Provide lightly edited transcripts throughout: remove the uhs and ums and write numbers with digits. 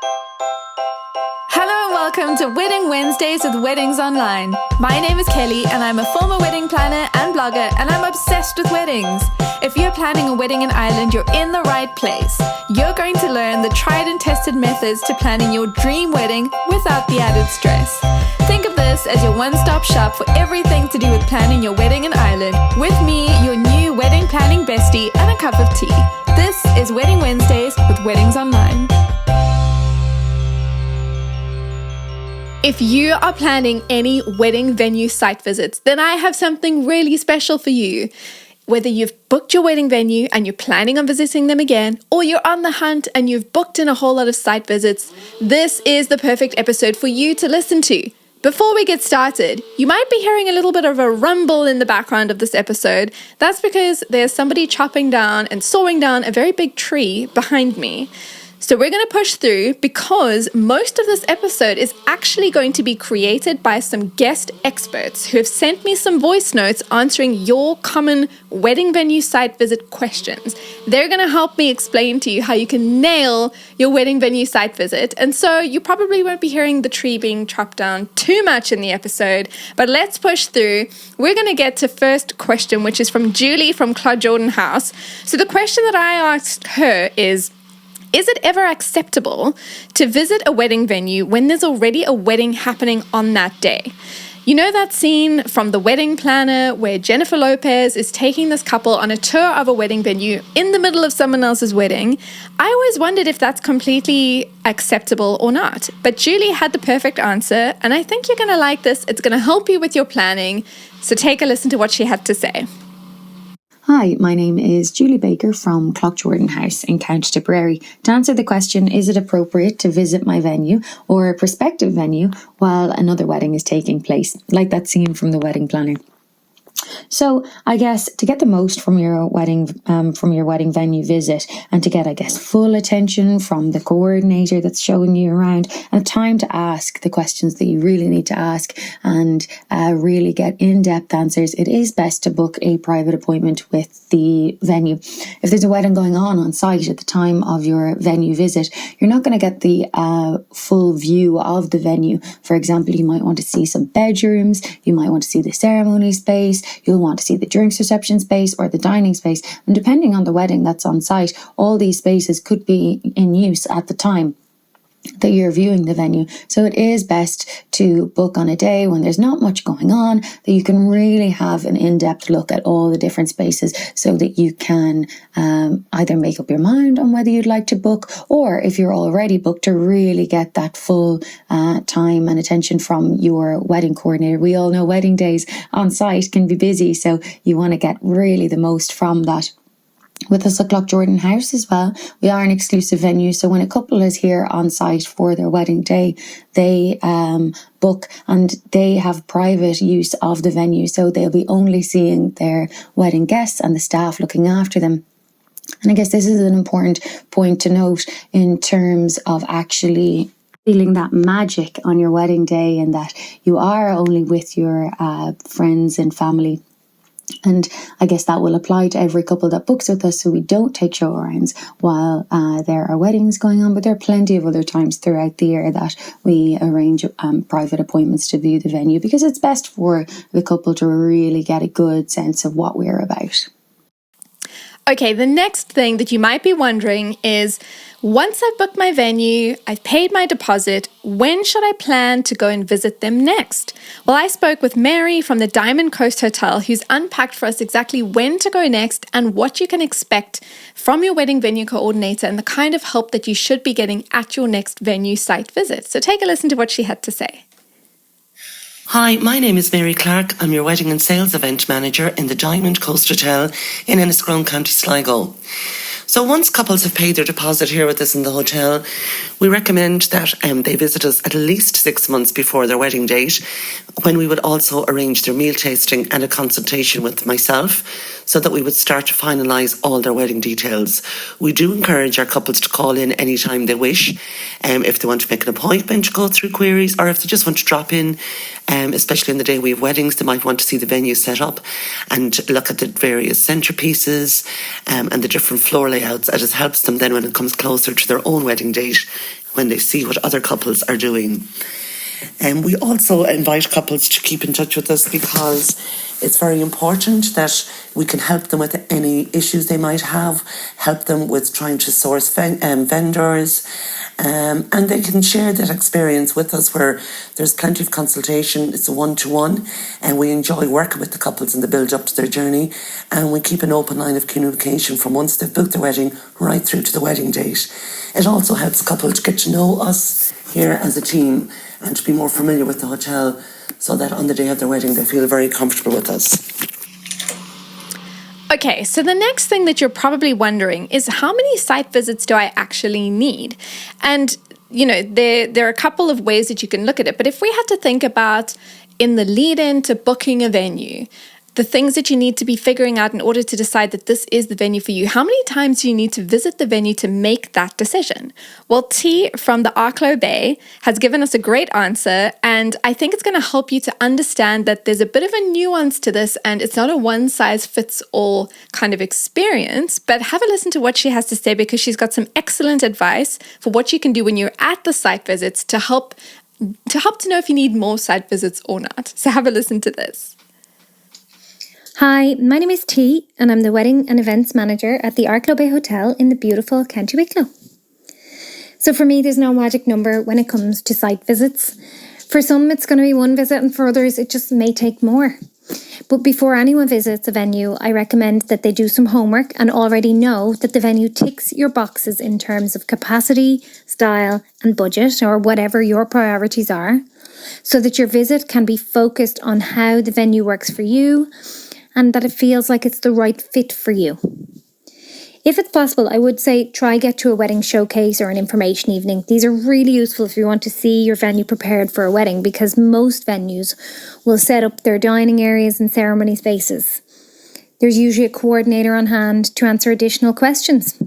Hello and welcome to Wedding Wednesdays with Weddings Online. My name is Kelly and I'm a former wedding planner and blogger, and I'm obsessed with weddings. If you're planning a wedding in Ireland, you're in the right place. You're going to learn the tried and tested methods to planning your dream wedding without the added stress. Think of this as your one-stop shop for everything to do with planning your wedding in Ireland, with me, your new wedding planning bestie, and a cup of tea. This is Wedding Wednesdays with Weddings Online. If you are planning any wedding venue site visits, then I have something really special for you. Whether you've booked your wedding venue and you're planning on visiting them again, or you're on the hunt and you've booked in a whole lot of site visits, this is the perfect episode for you to listen to. Before we get started, you might be hearing a little bit of a rumble in the background of this episode. That's because there's somebody chopping down and sawing down a very big tree behind me. So we're going to push through because most of this episode is actually going to be created by some guest experts who have sent me some voice notes answering your common wedding venue site visit questions. They're going to help me explain to you how you can nail your wedding venue site visit. And so you probably won't be hearing the tree being chopped down too much in the episode, but let's push through. We're going to get to first question, which is from Julie from Cloughjordan House. So the question that I asked her is it ever acceptable to visit a wedding venue when there's already a wedding happening on that day? You know that scene from The Wedding Planner where Jennifer Lopez is taking this couple on a tour of a wedding venue in the middle of someone else's wedding? I always wondered if that's completely acceptable or not. But Julie had the perfect answer, and I think you're going to like this. It's going to help you with your planning. So take a listen to what she had to say. Hi, my name is Julie Baker from Cloughjordan House in County Tipperary. To answer the question, is it appropriate to visit my venue or a prospective venue while another wedding is taking place, like that scene from The Wedding Planner? So I guess to get the most from your wedding venue visit, and to get, I guess, full attention from the coordinator that's showing you around, and time to ask the questions that you really need to ask and really get in-depth answers, it is best to book a private appointment with the venue. If there's a wedding going on site at the time of your venue visit, you're not going to get the full view of the venue. For example, you might want to see some bedrooms, you might want to see the ceremony space, you'll want to see the drinks reception space or the dining space. And depending on the wedding that's on site, all these spaces could be in use at the time that you're viewing the venue. So it is best to book on a day when there's not much going on, that you can really have an in-depth look at all the different spaces, so that you can either make up your mind on whether you'd like to book, or if you're already booked, to really get that full time and attention from your wedding coordinator. We all know wedding days on site can be busy, so you want to get really the most from that. With us at Cloughjordan House as well, we are an exclusive venue, so when a couple is here on site for their wedding day, they book and they have private use of the venue, so they'll be only seeing their wedding guests and the staff looking after them. And I guess this is an important point to note in terms of actually feeling that magic on your wedding day, and that you are only with your friends and family. And I guess that will apply to every couple that books with us, so we don't take show arounds while there are weddings going on, but there are plenty of other times throughout the year that we arrange private appointments to view the venue, because it's best for the couple to really get a good sense of what we're about. Okay, the next thing that you might be wondering is, once I've booked my venue, I've paid my deposit, when should I plan to go and visit them next? Well, I spoke with Mary from the Diamond Coast Hotel, who's unpacked for us exactly when to go next and what you can expect from your wedding venue coordinator and the kind of help that you should be getting at your next venue site visit. So take a listen to what she had to say. Hi, my name is Mary Clark. I'm your wedding and sales event manager in the Diamond Coast Hotel in Enniscrone, County Sligo. So once couples have paid their deposit here with us in the hotel, we recommend that they visit us at least 6 months before their wedding date, when we would also arrange their meal tasting and a consultation with myself, so that we would start to finalise all their wedding details. We do encourage our couples to call in anytime they wish, if they want to make an appointment to go through queries, or if they just want to drop in, especially on the day we have weddings, they might want to see the venue set up and look at the various centrepieces and the different floor layouts. It just helps them then when it comes closer to their own wedding date, when they see what other couples are doing. And we also invite couples to keep in touch with us, because it's very important that we can help them with any issues they might have, help them with trying to source vendors, and they can share that experience with us, where there's plenty of consultation. It's a one-to-one, and we enjoy working with the couples in the build-up to their journey, and we keep an open line of communication from once they've booked their wedding right through to the wedding date. It also helps couples get to know us here as a team and to be more familiar with the hotel, so that on the day of their wedding they feel very comfortable with us. Okay, so the next thing that you're probably wondering is, how many site visits do I actually need? And, there are a couple of ways that you can look at it. But if we had to think about, in the lead-in to booking a venue, the things that you need to be figuring out in order to decide that this is the venue for you, how many times do you need to visit the venue to make that decision? Well, T from the Arklow Bay has given us a great answer, and I think it's going to help you to understand that there's a bit of a nuance to this, and it's not a one-size-fits-all kind of experience. But have a listen to what she has to say, because she's got some excellent advice for what you can do when you're at the site visits to help to know if you need more site visits or not. So have a listen to this. Hi, my name is T, and I'm the Wedding and Events Manager at the Arklow Bay Hotel in the beautiful County Wicklow. So for me, there's no magic number when it comes to site visits. For some, it's going to be one visit, and for others, it just may take more. But before anyone visits a venue, I recommend that they do some homework and already know that the venue ticks your boxes in terms of capacity, style, and budget, or whatever your priorities are, so that your visit can be focused on how the venue works for you, and that it feels like it's the right fit for you. If it's possible, I would say try get to a wedding showcase or an information evening. These are really useful if you want to see your venue prepared for a wedding, because most venues will set up their dining areas and ceremony spaces. There's usually a coordinator on hand to answer additional questions.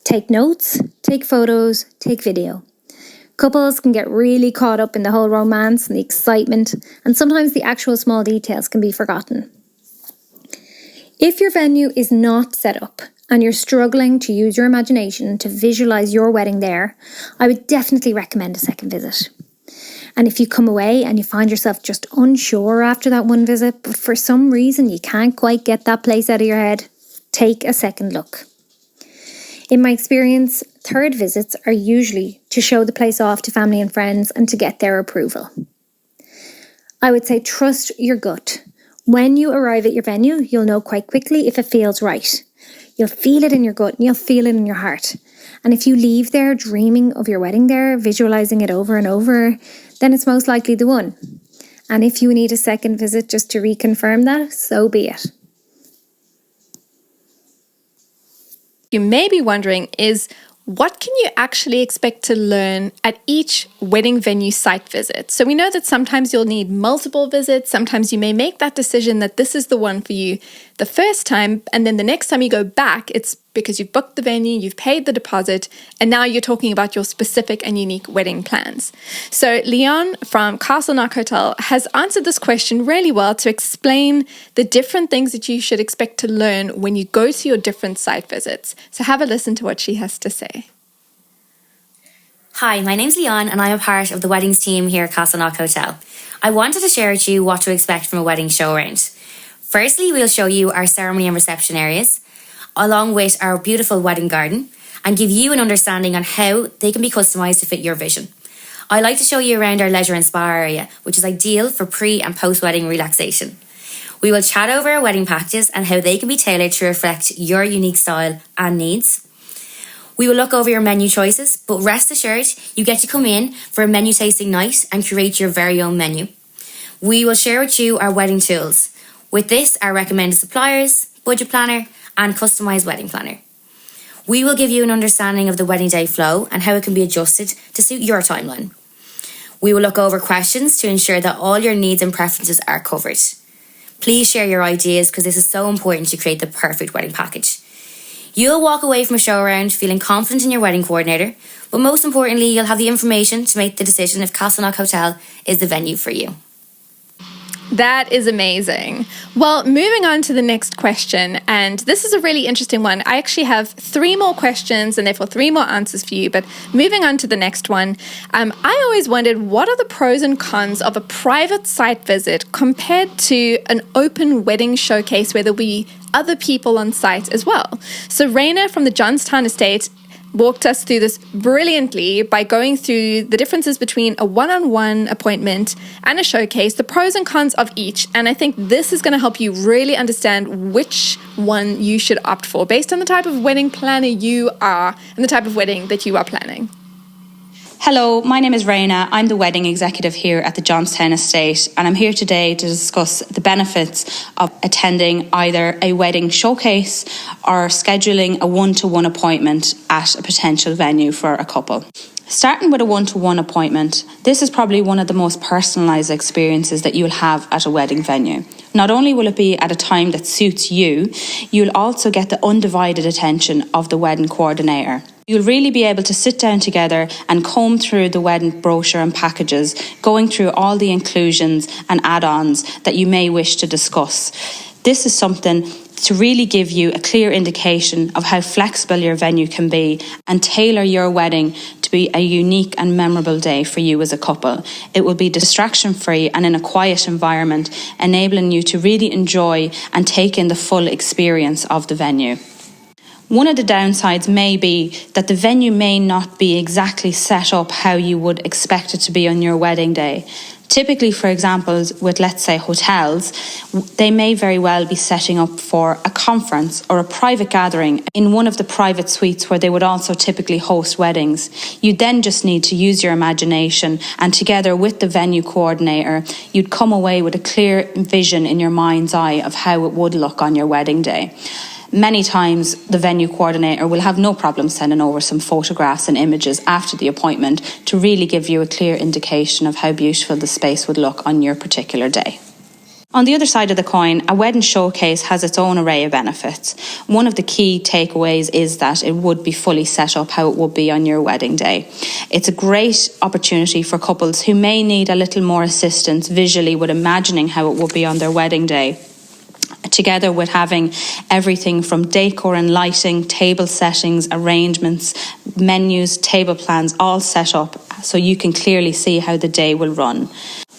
Take notes, take photos, take video. Couples can get really caught up in the whole romance and the excitement, and sometimes the actual small details can be forgotten. If your venue is not set up and you're struggling to use your imagination to visualise your wedding there, I would definitely recommend a second visit. And if you come away and you find yourself just unsure after that one visit, but for some reason you can't quite get that place out of your head, take a second look. In my experience, third visits are usually to show the place off to family and friends and to get their approval. I would say trust your gut. When you arrive at your venue, you'll know quite quickly if it feels right. You'll feel it in your gut and you'll feel it in your heart. And if you leave there dreaming of your wedding there, visualising it over and over, then it's most likely the one. And if you need a second visit just to reconfirm that, so be it. You may be wondering is, what can you actually expect to learn at each wedding venue site visit? So we know that sometimes you'll need multiple visits. Sometimes you may make that decision that this is the one for you the first time, and then the next time you go back, it's because you've booked the venue, you've paid the deposit, and now you're talking about your specific and unique wedding plans. So Leone from Castleknock Hotel has answered this question really well to explain the different things that you should expect to learn when you go to your different site visits. So have a listen to what she has to say. Hi, my name's Leone and I'm a part of the weddings team here at Castleknock Hotel. I wanted to share with you what to expect from a wedding show around. Firstly, we'll show you our ceremony and reception areas, along with our beautiful wedding garden, and give you an understanding on how they can be customised to fit your vision. I like to show you around our leisure and spa area, which is ideal for pre- and post-wedding relaxation. We will chat over our wedding packages and how they can be tailored to reflect your unique style and needs. We will look over your menu choices, but rest assured, you get to come in for a menu tasting night and create your very own menu. We will share with you our wedding tools. With this, our recommended suppliers, budget planner, and customised wedding planner. We will give you an understanding of the wedding day flow and how it can be adjusted to suit your timeline. We will look over questions to ensure that all your needs and preferences are covered. Please share your ideas because this is so important to create the perfect wedding package. You'll walk away from a show around feeling confident in your wedding coordinator, but most importantly, you'll have the information to make the decision if Castleknock Hotel is the venue for you. That is amazing. Well, moving on to the next question, and this is a really interesting one. I actually have 3 more questions and therefore 3 more answers for you, but moving on to the next one, I always wondered, what are the pros and cons of a private site visit compared to an open wedding showcase where there'll be other people on site as well? So Raina from the Johnstown Estate walked us through this brilliantly by going through the differences between a one-on-one appointment and a showcase, the pros and cons of each. And I think this is going to help you really understand which one you should opt for based on the type of wedding planner you are and the type of wedding that you are planning. Hello, my name is Raina. I'm the wedding executive here at the Johnstown Estate, and I'm here today to discuss the benefits of attending either a wedding showcase or scheduling a one-to-one appointment at a potential venue for a couple. Starting with a one-to-one appointment, this is probably one of the most personalised experiences that you'll have at a wedding venue. Not only will it be at a time that suits you, you'll also get the undivided attention of the wedding coordinator. You'll really be able to sit down together and comb through the wedding brochure and packages, going through all the inclusions and add-ons that you may wish to discuss. This is something to really give you a clear indication of how flexible your venue can be and tailor your wedding to be a unique and memorable day for you as a couple. It will be distraction-free and in a quiet environment, enabling you to really enjoy and take in the full experience of the venue. One of the downsides may be that the venue may not be exactly set up how you would expect it to be on your wedding day. Typically, for example, with, let's say, hotels, they may very well be setting up for a conference or a private gathering in one of the private suites where they would also typically host weddings. You then just need to use your imagination, and together with the venue coordinator, you'd come away with a clear vision in your mind's eye of how it would look on your wedding day. Many times the venue coordinator will have no problem sending over some photographs and images after the appointment to really give you a clear indication of how beautiful the space would look on your particular day. On the other side of the coin, a wedding showcase has its own array of benefits. One of the key takeaways is that it would be fully set up how it would be on your wedding day. It's a great opportunity for couples who may need a little more assistance visually with imagining how it would be on their wedding day, together with having everything from decor and lighting, table settings, arrangements, menus, table plans all set up so you can clearly see how the day will run.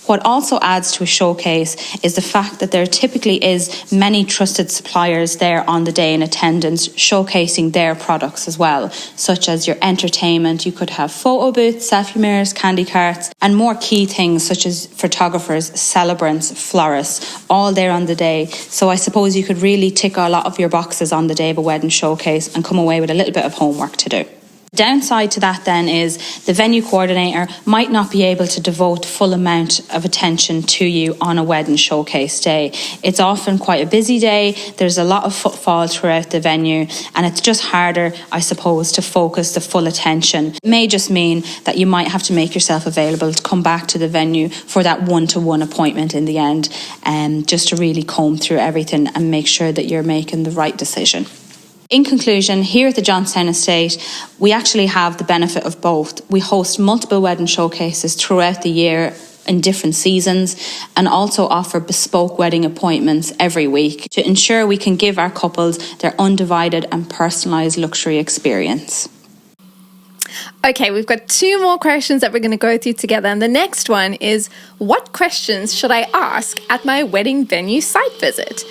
What also adds to a showcase is the fact that there typically is many trusted suppliers there on the day in attendance showcasing their products as well, such as your entertainment. You could have photo booths, selfie mirrors, candy carts, and more key things such as photographers, celebrants, florists, all there on the day. So I suppose you could really tick a lot of your boxes on the day of a wedding showcase and come away with a little bit of homework to do. Downside to that then is the venue coordinator might not be able to devote full amount of attention to you on a wedding showcase day. It's often quite a busy day, there's a lot of footfall throughout the venue, and it's just harder, I suppose, to focus the full attention. It may just mean that you might have to make yourself available to come back to the venue for that one-to-one appointment in the end, just to really comb through everything and make sure that you're making the right decision. In conclusion, here at the Johnstown Estate, we actually have the benefit of both. We host multiple wedding showcases throughout the year in different seasons and also offer bespoke wedding appointments every week to ensure we can give our couples their undivided and personalised luxury experience. Okay, we've got 2 more questions that we're going to go through together. And the next one is, what questions should I ask at my wedding venue site visit?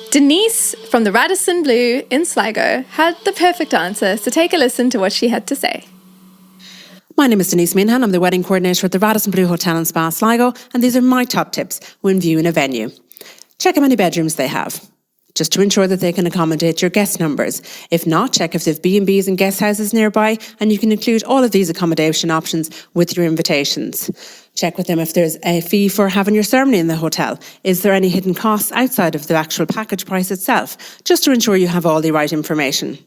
Denise from the Radisson Blue in Sligo had the perfect answer, so take a listen to what she had to say. My name is Denise Minhan. I'm the wedding coordinator at the Radisson Blue Hotel and Spa Sligo, and these are my top tips when viewing a venue. Check how many bedrooms they have, just to ensure that they can accommodate your guest numbers. If not, check if they've B&Bs and guest houses nearby, and you can include all of these accommodation options with your invitations. Check with them if there's a fee for having your ceremony in the hotel. Is there any hidden costs outside of the actual package price itself, just to ensure you have all the right information.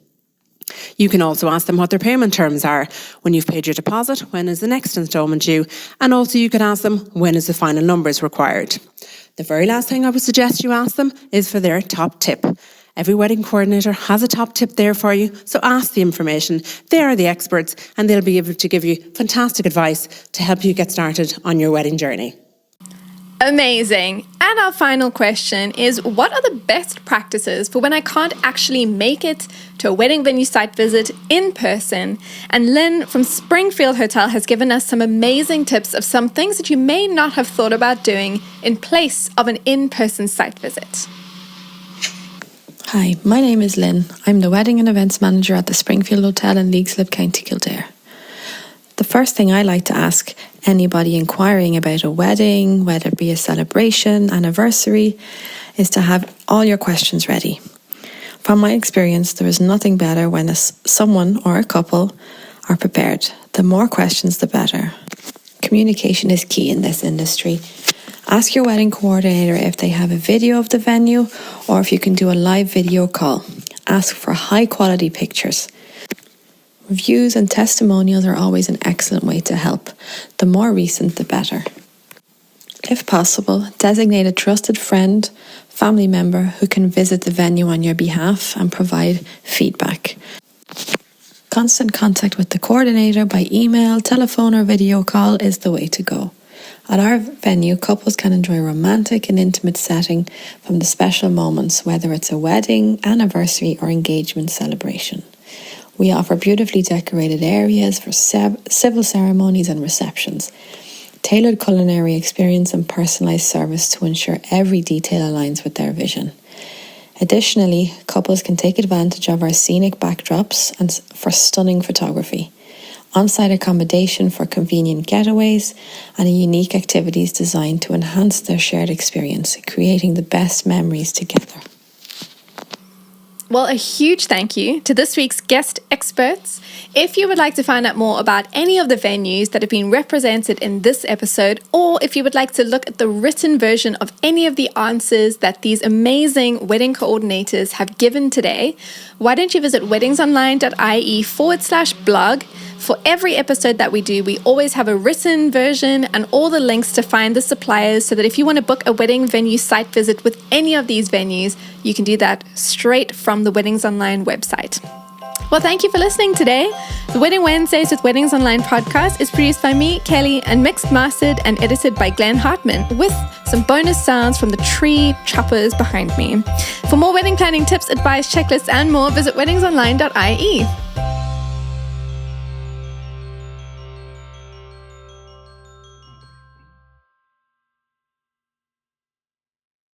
You can also ask them what their payment terms are. When you've paid your deposit, when is the next instalment due? And also you can ask them, when is the final numbers required? The very last thing I would suggest you ask them is for their top tip. Every wedding coordinator has a top tip there for you, so ask the information. They are the experts and they'll be able to give you fantastic advice to help you get started on your wedding journey. Amazing. And our final question is, what are the best practices for when I can't actually make it to a wedding venue site visit in person? And Lynn from Springfield Hotel has given us some amazing tips of some things that you may not have thought about doing in place of an in-person site visit. Hi, my name is Lynn. I'm the Wedding and Events Manager at the Springfield Hotel in Leixlip, County Kildare. The first thing I like to ask anybody inquiring about a wedding, whether it be a celebration, anniversary, is to have all your questions ready. From my experience, there is nothing better when someone or a couple are prepared. The more questions, the better. Communication is key in this industry. Ask your wedding coordinator if they have a video of the venue or if you can do a live video call. Ask for high quality pictures. Reviews and testimonials are always an excellent way to help. The more recent, the better. If possible, designate a trusted friend, family member who can visit the venue on your behalf and provide feedback. Constant contact with the coordinator by email, telephone or video call is the way to go. At our venue, couples can enjoy a romantic and intimate setting from the special moments, whether it's a wedding, anniversary or engagement celebration. We offer beautifully decorated areas for civil ceremonies and receptions, tailored culinary experience and personalised service to ensure every detail aligns with their vision. Additionally, couples can take advantage of our scenic backdrops and for stunning photography, on-site accommodation for convenient getaways, and unique activities designed to enhance their shared experience, creating the best memories together. Well, a huge thank you to this week's guest experts. If you would like to find out more about any of the venues that have been represented in this episode, or if you would like to look at the written version of any of the answers that these amazing wedding coordinators have given today, why don't you visit weddingsonline.ie/blog. For every episode that we do, we always have a written version and all the links to find the suppliers so that if you want to book a wedding venue site visit with any of these venues, you can do that straight from the Weddings Online website. Well, thank you for listening today. The Wedding Wednesdays with Weddings Online podcast is produced by me, Kelly, and mixed, mastered and edited by Glenn Hartman, with some bonus sounds from the tree choppers behind me. For more wedding planning tips, advice, checklists, and more, visit weddingsonline.ie.